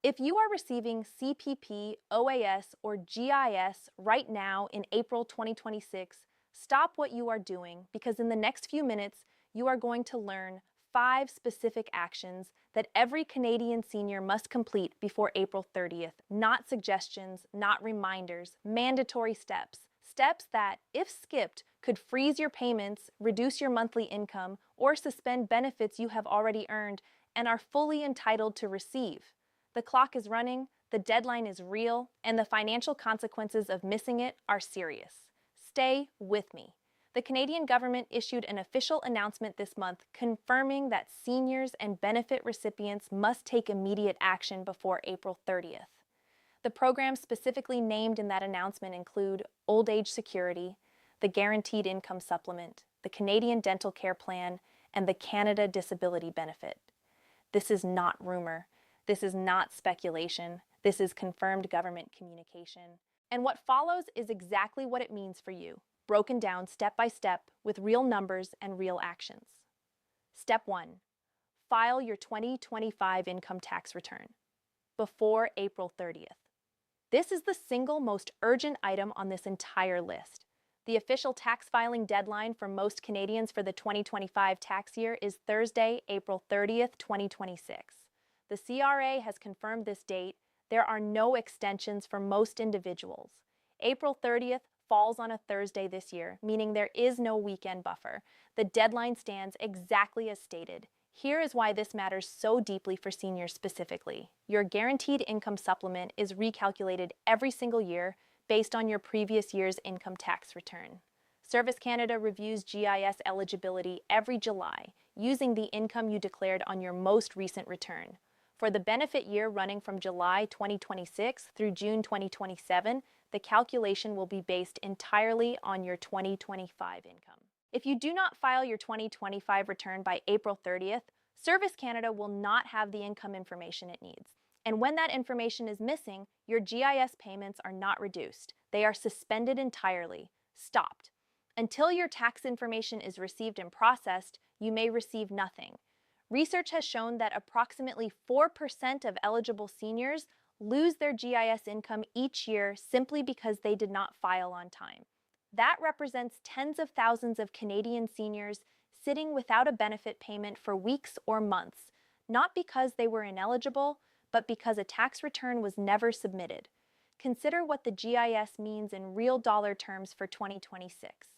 If you are receiving CPP, OAS, or GIS right now in April 2026, stop what you are doing because in the next few minutes, you are going to learn 5 specific actions that every Canadian senior must complete before April 30th. Not suggestions, not reminders, mandatory steps. Steps that, if skipped, could freeze your payments, reduce your monthly income, or suspend benefits you have already earned and are fully entitled to receive. The clock is running, the deadline is real, and the financial consequences of missing it are serious. Stay with me. The Canadian government issued an official announcement this month confirming that seniors and benefit recipients must take immediate action before April 30th. The programs specifically named in that announcement include Old Age Security, the Guaranteed Income Supplement, the Canadian Dental Care Plan, and the Canada Disability Benefit. This is not rumor. This is not speculation. This is confirmed government communication. And what follows is exactly what it means for you, broken down step by step with real numbers and real actions. Step 1. File your 2025 income tax return before April 30th. This is the single most urgent item on this entire list. The official tax filing deadline for most Canadians for the 2025 tax year is Thursday, April 30th, 2026. The CRA has confirmed this date. There are no extensions for most individuals. April 30th falls on a Thursday this year, meaning there is no weekend buffer. The deadline stands exactly as stated. Here is why this matters so deeply for seniors specifically. Your guaranteed income supplement is recalculated every single year based on your previous year's income tax return. Service Canada reviews GIS eligibility every July, using the income you declared on your most recent return. For the benefit year running from July 2026 through June 2027, the calculation will be based entirely on your 2025 income. If you do not file your 2025 return by April 30th, Service Canada will not have the income information it needs. And when that information is missing, your GIS payments are not reduced. They are suspended entirely, stopped. Until your tax information is received and processed, you may receive nothing. Research has shown that approximately 4% of eligible seniors lose their GIS income each year simply because they did not file on time. That represents tens of thousands of Canadian seniors sitting without a benefit payment for weeks or months, not because they were ineligible, but because a tax return was never submitted. Consider what the GIS means in real dollar terms for 2026.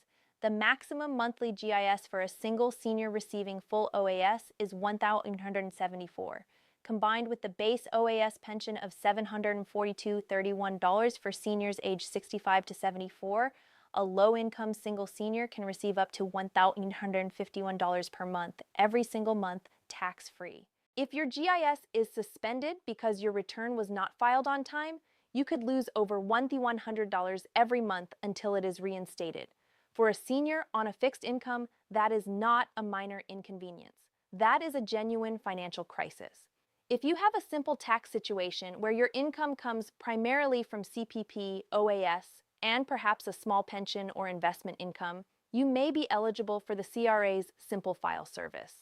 The maximum monthly GIS for a single senior receiving full OAS is $1,874. Combined with the base OAS pension of $742.31 for seniors aged 65 to 74, a low-income single senior can receive up to $1,851 per month every single month, tax-free. If your GIS is suspended because your return was not filed on time, you could lose over $1,100 every month until it is reinstated. For a senior on a fixed income, that is not a minor inconvenience. That is a genuine financial crisis. If you have a simple tax situation where your income comes primarily from CPP, OAS, and perhaps a small pension or investment income, you may be eligible for the CRA's Simple File service.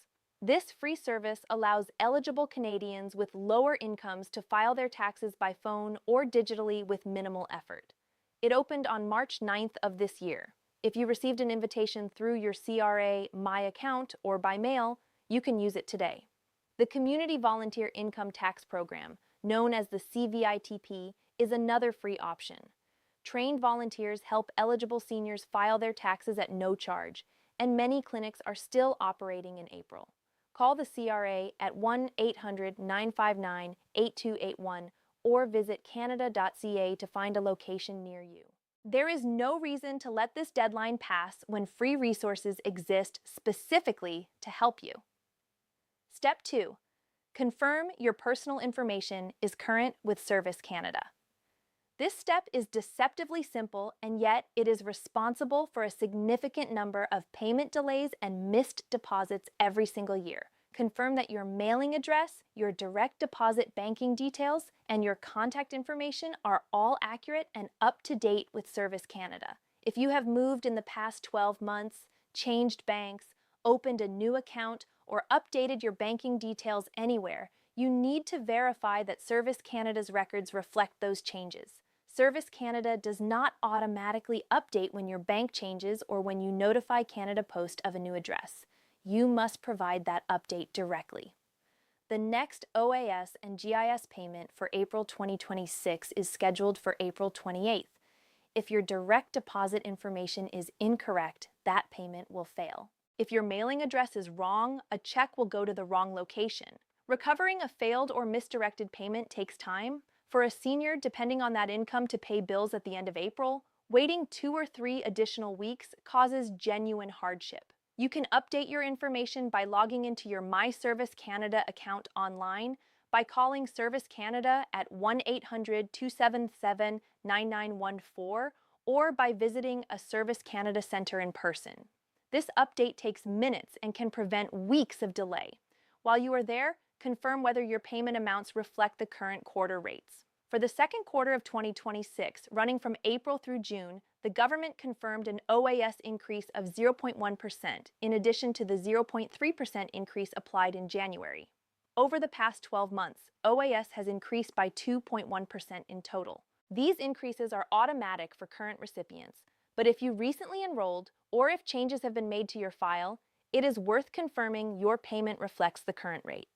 This free service allows eligible Canadians with lower incomes to file their taxes by phone or digitally with minimal effort. It opened on March 9th of this year. If you received an invitation through your CRA My Account or by mail, you can use it today. The Community Volunteer Income Tax Program, known as the CVITP, is another free option. Trained volunteers help eligible seniors file their taxes at no charge, and many clinics are still operating in April. Call the CRA at 1-800-959-8281 or visit canada.ca to find a location near you. There is no reason to let this deadline pass when free resources exist specifically to help you. Step 2. Confirm your personal information is current with Service Canada. This step is deceptively simple, and yet it is responsible for a significant number of payment delays and missed deposits every single year. Confirm that your mailing address, your direct deposit banking details, and your contact information are all accurate and up to date with Service Canada. If you have moved in the past 12 months, changed banks, opened a new account, or updated your banking details anywhere, You need to verify that Service Canada's records reflect those changes. Service Canada does not automatically update when your bank changes or when you notify Canada Post of a new address. You must provide that update directly. The next OAS and GIS payment for April 2026 is scheduled for April 28th. If your direct deposit information is incorrect, that payment will fail. If your mailing address is wrong, a check will go to the wrong location. Recovering a failed or misdirected payment takes time. For a senior, depending on that income to pay bills at the end of April, waiting 2 or 3 additional weeks causes genuine hardship. You can update your information by logging into your My Service Canada account online, by calling Service Canada at 1-800-277-9914, or by visiting a Service Canada Centre in person. This update takes minutes and can prevent weeks of delay. While you are there, confirm whether your payment amounts reflect the current quarter rates. For the second quarter of 2026, running from April through June, the government confirmed an OAS increase of 0.1%, in addition to the 0.3% increase applied in January. Over the past 12 months, OAS has increased by 2.1% in total. These increases are automatic for current recipients, but if you recently enrolled or if changes have been made to your file, it is worth confirming your payment reflects the current rate.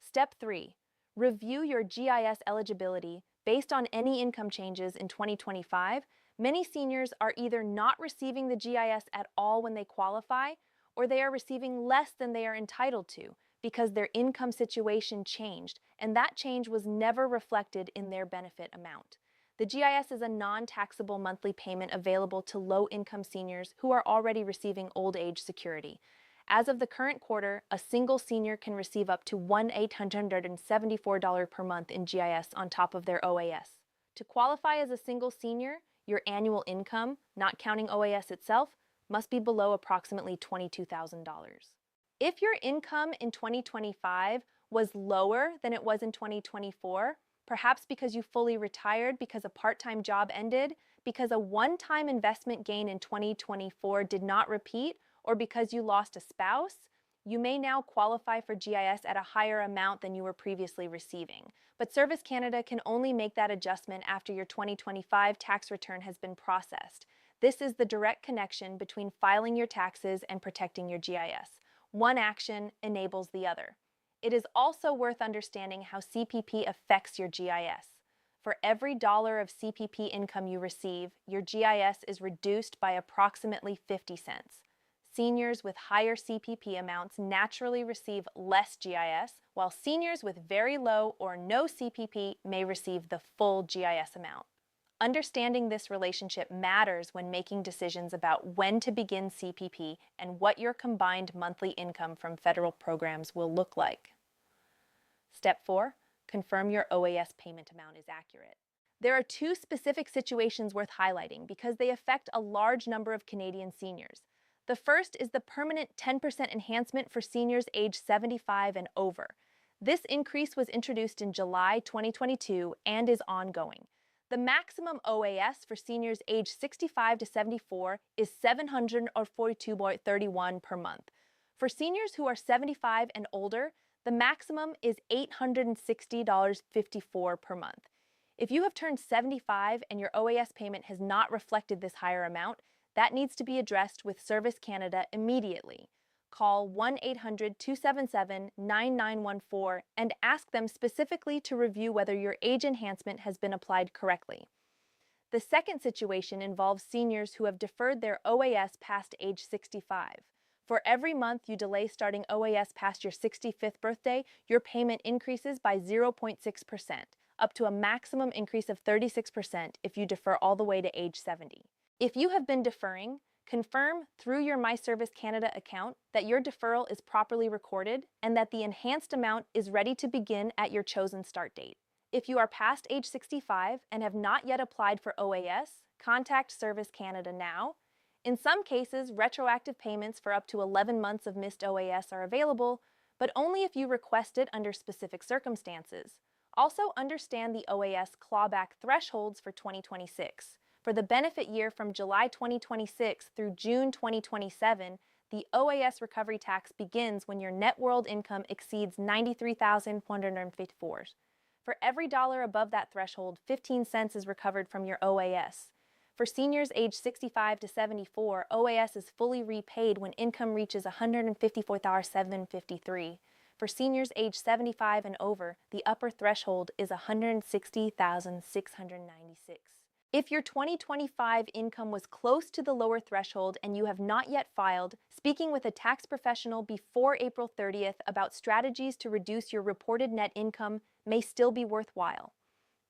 Step 3. Review your GIS eligibility. Based on any income changes in 2025, many seniors are either not receiving the GIS at all when they qualify, or they are receiving less than they are entitled to because their income situation changed, and that change was never reflected in their benefit amount. The GIS is a non-taxable monthly payment available to low-income seniors who are already receiving old age security. As of the current quarter, a single senior can receive up to $1,874 per month in GIS on top of their OAS. To qualify as a single senior, your annual income, not counting OAS itself, must be below approximately $22,000. If your income in 2025 was lower than it was in 2024, perhaps because you fully retired because a part-time job ended, because a one-time investment gain in 2024 did not repeat, or because you lost a spouse, you may now qualify for GIS at a higher amount than you were previously receiving. But Service Canada can only make that adjustment after your 2025 tax return has been processed. This is the direct connection between filing your taxes and protecting your GIS. One action enables the other. It is also worth understanding how CPP affects your GIS. For every dollar of CPP income you receive, your GIS is reduced by approximately 50 cents. Seniors with higher CPP amounts naturally receive less GIS, while seniors with very low or no CPP may receive the full GIS amount. Understanding this relationship matters when making decisions about when to begin CPP and what your combined monthly income from federal programs will look like. Step 4. Confirm your OAS payment amount is accurate. There are 2 specific situations worth highlighting because they affect a large number of Canadian seniors. The first is the permanent 10% enhancement for seniors aged 75 and over. This increase was introduced in July 2022 and is ongoing. The maximum OAS for seniors aged 65 to 74 is $742.31 per month. For seniors who are 75 and older, the maximum is $860.54 per month. If you have turned 75 and your OAS payment has not reflected this higher amount, that needs to be addressed with Service Canada immediately. Call 1-800-277-9914 and ask them specifically to review whether your age enhancement has been applied correctly. The second situation involves seniors who have deferred their OAS past age 65. For every month you delay starting OAS past your 65th birthday, your payment increases by 0.6%, up to a maximum increase of 36% if you defer all the way to age 70. If you have been deferring, confirm through your My Service Canada account that your deferral is properly recorded and that the enhanced amount is ready to begin at your chosen start date. If you are past age 65 and have not yet applied for OAS, contact Service Canada now. In some cases, retroactive payments for up to 11 months of missed OAS are available, but only if you request it under specific circumstances. Also understand the OAS clawback thresholds for 2026. For the benefit year from July 2026 through June 2027, The OAS recovery tax begins when your net world income exceeds $93,154. For every dollar above that threshold, 15 cents is recovered from your OAS. For seniors aged 65 to 74, OAS is fully repaid when income reaches $154,753. For seniors aged 75 and over, the upper threshold is $160,696. If your 2025 income was close to the lower threshold and you have not yet filed, speaking with a tax professional before April 30th about strategies to reduce your reported net income may still be worthwhile.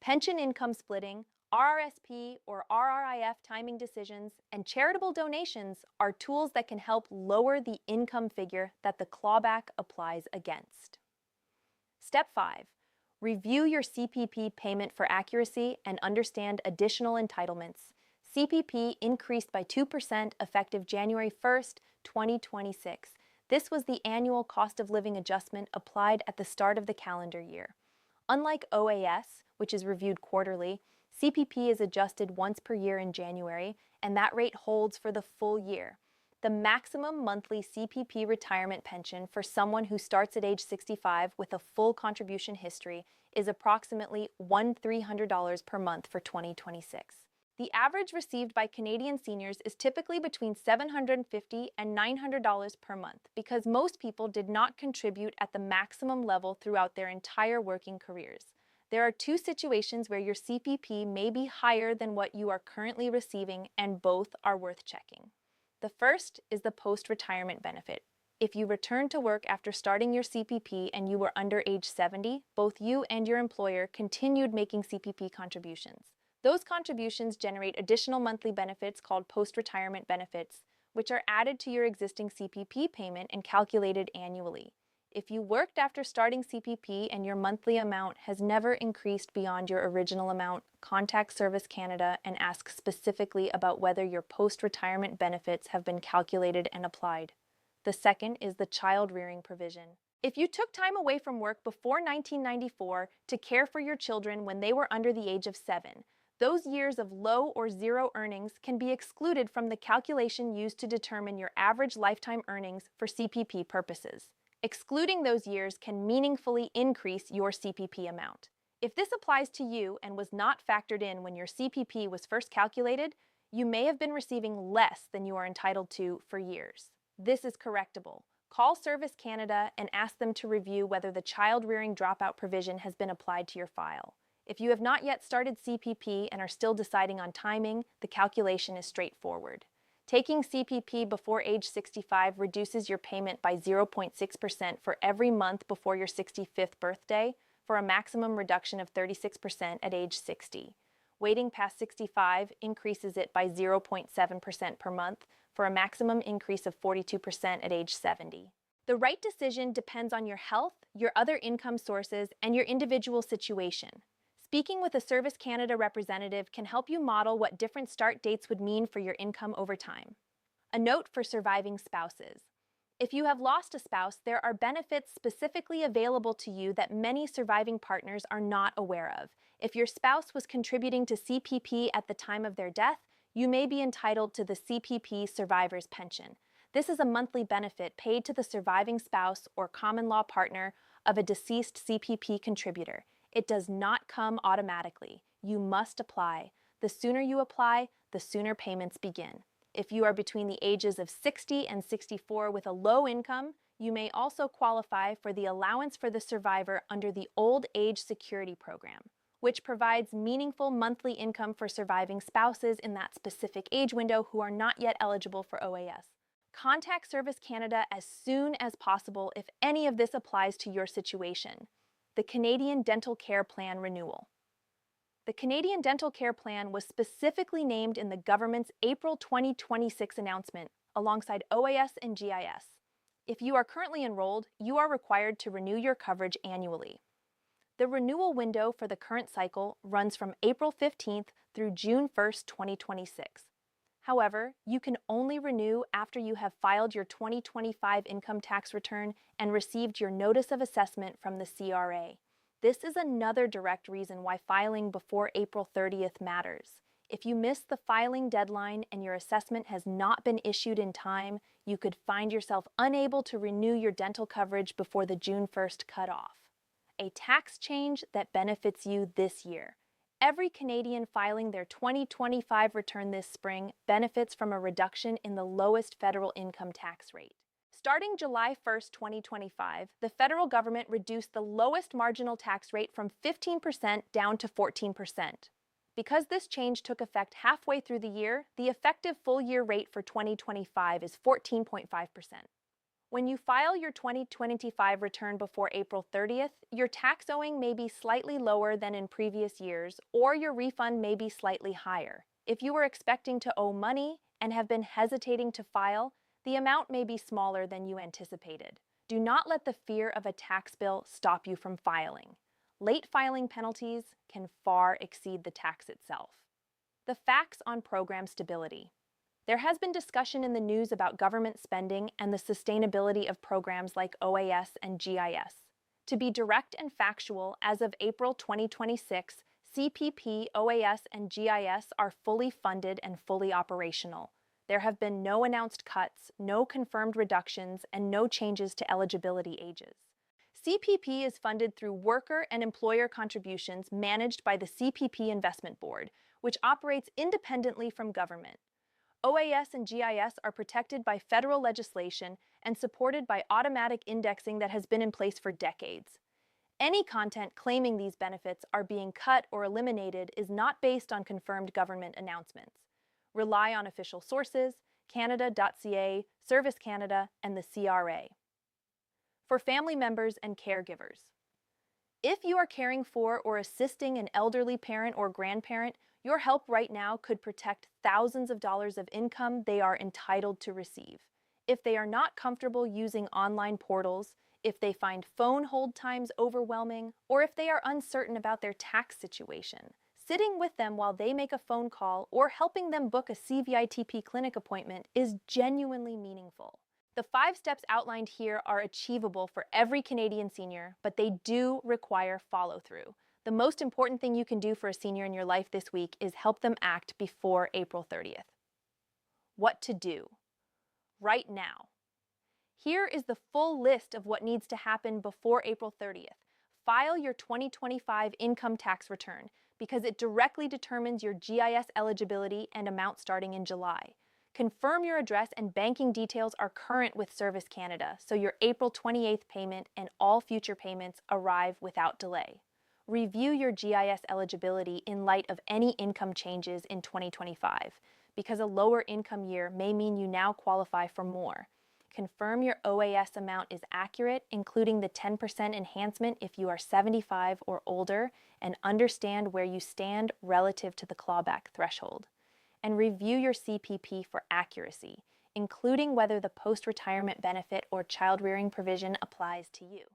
Pension income splitting, RRSP or RRIF timing decisions, and charitable donations are tools that can help lower the income figure that the clawback applies against. Step 5. Review your CPP payment for accuracy and understand additional entitlements. CPP increased by 2% effective January 1st, 2026. This was the annual cost of living adjustment applied at the start of the calendar year. Unlike OAS, which is reviewed quarterly, CPP is adjusted once per year in January, and that rate holds for the full year. The maximum monthly CPP retirement pension for someone who starts at age 65 with a full contribution history is approximately $1,300 per month for 2026. The average received by Canadian seniors is typically between $750 and $900 per month because most people did not contribute at the maximum level throughout their entire working careers. There are two situations where your CPP may be higher than what you are currently receiving, and both are worth checking. The first is the post-retirement benefit. If you return to work after starting your CPP and you were under age 70, both you and your employer continued making CPP contributions. Those contributions generate additional monthly benefits called post-retirement benefits, which are added to your existing CPP payment and calculated annually. If you worked after starting CPP and your monthly amount has never increased beyond your original amount, contact Service Canada and ask specifically about whether your post-retirement benefits have been calculated and applied. The second is the child rearing provision. If you took time away from work before 1994 to care for your children when they were under the age of 7, those years of low or zero earnings can be excluded from the calculation used to determine your average lifetime earnings for CPP purposes. Excluding those years can meaningfully increase your CPP amount. If this applies to you and was not factored in when your CPP was first calculated, you may have been receiving less than you are entitled to for years. This is correctable. Call Service Canada and ask them to review whether the child rearing dropout provision has been applied to your file. If you have not yet started CPP and are still deciding on timing, the calculation is straightforward. Taking CPP before age 65 reduces your payment by 0.6% for every month before your 65th birthday, for a maximum reduction of 36% at age 60. Waiting past 65 increases it by 0.7% per month, for a maximum increase of 42% at age 70. The right decision depends on your health, your other income sources, and your individual situation. Speaking with a Service Canada representative can help you model what different start dates would mean for your income over time. A note for surviving spouses. If you have lost a spouse, there are benefits specifically available to you that many surviving partners are not aware of. If your spouse was contributing to CPP at the time of their death, you may be entitled to the CPP Survivor's Pension. This is a monthly benefit paid to the surviving spouse or common law partner of a deceased CPP contributor. It does not come automatically. You must apply. The sooner you apply, the sooner payments begin. If you are between the ages of 60 and 64 with a low income, you may also qualify for the allowance for the survivor under the Old Age Security Program, which provides meaningful monthly income for surviving spouses in that specific age window who are not yet eligible for OAS. Contact Service Canada as soon as possible if any of this applies to your situation. The Canadian Dental Care Plan Renewal. The Canadian Dental Care Plan was specifically named in the government's April 2026 announcement, alongside OAS and GIS. If you are currently enrolled, you are required to renew your coverage annually. The renewal window for the current cycle runs from April 15th through June 1st, 2026. However, you can only renew after you have filed your 2025 income tax return and received your notice of assessment from the CRA. This is another direct reason why filing before April 30th matters. If you miss the filing deadline and your assessment has not been issued in time, you could find yourself unable to renew your dental coverage before the June 1st cutoff. A tax change that benefits you this year. Every Canadian filing their 2025 return this spring benefits from a reduction in the lowest federal income tax rate. Starting July 1st, 2025, the federal government reduced the lowest marginal tax rate from 15% down to 14%. Because this change took effect halfway through the year, the effective full-year rate for 2025 is 14.5%. When you file your 2025 return before April 30th, your tax owing may be slightly lower than in previous years, or your refund may be slightly higher. If you were expecting to owe money and have been hesitating to file, the amount may be smaller than you anticipated. Do not let the fear of a tax bill stop you from filing. Late filing penalties can far exceed the tax itself. The facts on program stability. There has been discussion in the news about government spending and the sustainability of programs like OAS and GIS. To be direct and factual, as of April 2026, CPP, OAS, and GIS are fully funded and fully operational. There have been no announced cuts, no confirmed reductions, and no changes to eligibility ages. CPP is funded through worker and employer contributions managed by the CPP Investment Board, which operates independently from government. OAS and GIS are protected by federal legislation and supported by automatic indexing that has been in place for decades. Any content claiming these benefits are being cut or eliminated is not based on confirmed government announcements. Rely on official sources, Canada.ca, Service Canada, and the CRA. For family members and caregivers. If you are caring for or assisting an elderly parent or grandparent, your help right now could protect thousands of dollars of income they are entitled to receive. If they are not comfortable using online portals, if they find phone hold times overwhelming, or if they are uncertain about their tax situation, sitting with them while they make a phone call or helping them book a CVITP clinic appointment is genuinely meaningful. The 5 steps outlined here are achievable for every Canadian senior, but they do require follow-through. The most important thing you can do for a senior in your life this week is help them act before April 30th. What to do right now. Here is the full list of what needs to happen before April 30th. File your 2025 income tax return because it directly determines your GIS eligibility and amount starting in July. Confirm your address and banking details are current with Service Canada, so your April 28th payment and all future payments arrive without delay. Review your GIS eligibility in light of any income changes in 2025, because a lower income year may mean you now qualify for more. Confirm your OAS amount is accurate, including the 10% enhancement if you are 75 or older, and understand where you stand relative to the clawback threshold. And review your CPP for accuracy, including whether the post-retirement benefit or child-rearing provision applies to you.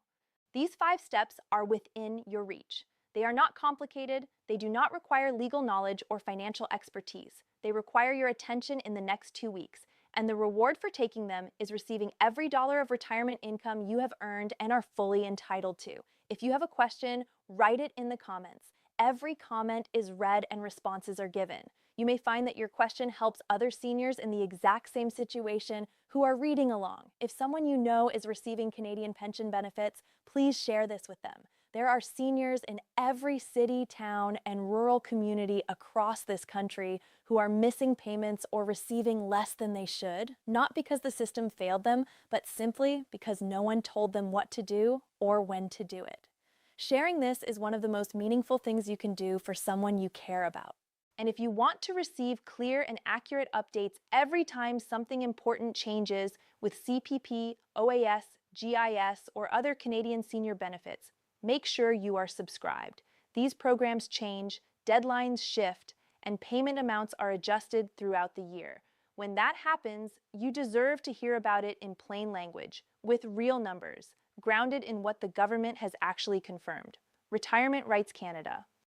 These 5 steps are within your reach. They are not complicated, they do not require legal knowledge or financial expertise. They require your attention in the next 2 weeks, and the reward for taking them is receiving every dollar of retirement income you have earned and are fully entitled to. If you have a question, write it in the comments. Every comment is read and responses are given. You may find that your question helps other seniors in the exact same situation who are reading along. If someone you know is receiving Canadian pension benefits, please share this with them. There are seniors in every city, town, and rural community across this country who are missing payments or receiving less than they should, not because the system failed them, but simply because no one told them what to do or when to do it. Sharing this is one of the most meaningful things you can do for someone you care about. And if you want to receive clear and accurate updates every time something important changes with CPP, OAS, GIS, or other Canadian senior benefits, make sure you are subscribed. These programs change, deadlines shift, and payment amounts are adjusted throughout the year. When that happens, you deserve to hear about it in plain language, with real numbers, grounded in what the government has actually confirmed. Retirement Rights Canada.